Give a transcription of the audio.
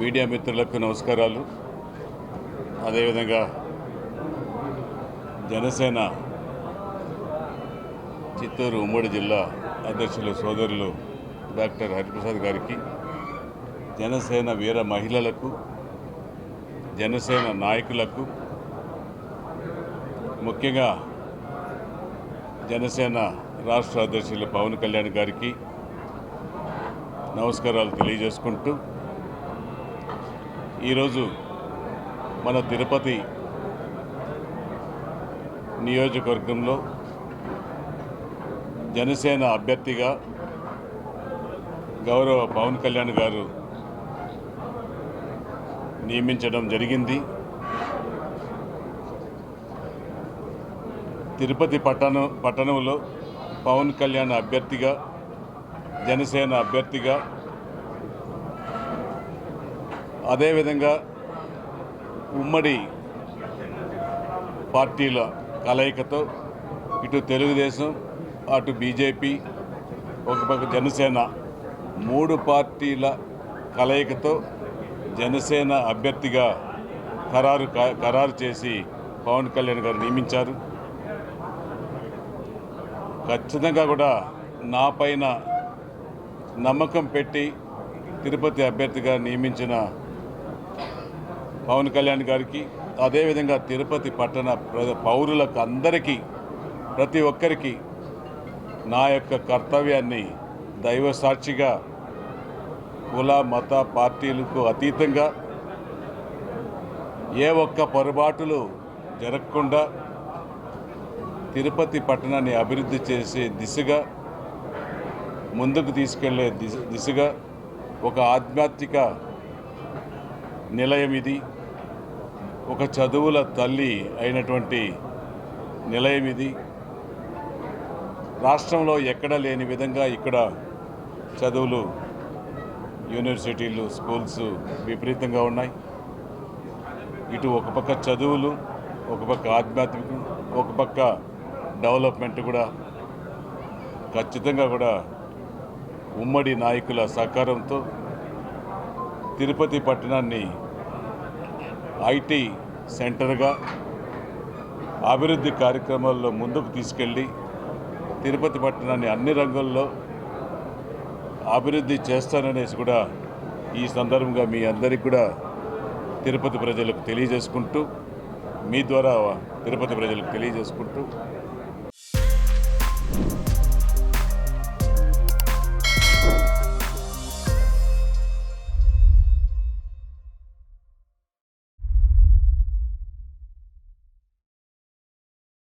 Media మిత్రులకు నమస్కారాలు. అదేవిధంగా జనసేన చిత్తూరు ఉమ్మడి జిల్లా అధ్యక్షులు సోదరులు డాక్టర్ హరిప్రసాద్ గారికి, జనసేన వీర మహిళలకు, జనసేన నాయకులకు, ముఖ్యంగా జనసేన రాష్ట్ర అధ్యక్షులు పవన్ కళ్యాణ్ గారికి నమస్కారాలు తెలియజేసుకుంటూ, ఈరోజు మన తిరుపతి నియోజకవర్గంలో జనసేన అభ్యర్థిగా గౌరవ పవన్ కళ్యాణ్ గారు నియమించడం జరిగింది. తిరుపతి పట్టణంలో పవన్ కళ్యాణ్ అభ్యర్థిగా, జనసేన అభ్యర్థిగా, అదేవిధంగా ఉమ్మడి పార్టీల కలయికతో ఇటు తెలుగుదేశం, అటు బీజేపీ, ఒక పక్క జనసేన, 3 పార్టీల కలయికతో జనసేన అభ్యర్థిగా ఖరారు చేసి పవన్ కళ్యాణ్ గారు నియమించారు. ఖచ్చితంగా కూడా నా పైన నమ్మకం పెట్టి తిరుపతి అభ్యర్థిగా నియమించిన పవన్ కళ్యాణ్ గారికి, అదేవిధంగా తిరుపతి పట్టణ పౌరులకు అందరికీ, ప్రతి ఒక్కరికి నా యొక్క కర్తవ్యాన్ని దైవ సాక్షిగా కుల మత పార్టీలకు అతీతంగా ఏ ఒక్క పొరపాటులు జరగకుండా తిరుపతి పట్టణాన్ని అభివృద్ధి చేసే దిశగా, ముందుకు తీసుకెళ్లే దిశగా ఒక ఆధ్యాత్మిక నిలయం ఇది, ఒక చదువుల తల్లి అయినటువంటి నిలయం ఇది. రాష్ట్రంలో ఎక్కడ లేని విధంగా ఇక్కడ చదువులు, యూనివర్సిటీలు, స్కూల్స్ విపరీతంగా ఉన్నాయి. ఇటు ఒక పక్క చదువులు, ఒక పక్క ఆధ్యాత్మికం, ఒక పక్క డెవలప్మెంట్ కూడా ఖచ్చితంగా కూడా ఉమ్మడి నాయకుల సహకారంతో తిరుపతి పట్టణాన్ని ఐటీ సెంటర్గా అభివృద్ధి కార్యక్రమాల్లో ముందుకు తీసుకెళ్ళి తిరుపతి పట్టణాన్ని అన్ని రంగాల్లో అభివృద్ధి చేస్తాననేసి కూడా ఈ సందర్భంగా మీ అందరికీ కూడా తిరుపతి ప్రజలకు తెలియజేసుకుంటూ, మీ ద్వారా తిరుపతి ప్రజలకు తెలియజేసుకుంటూ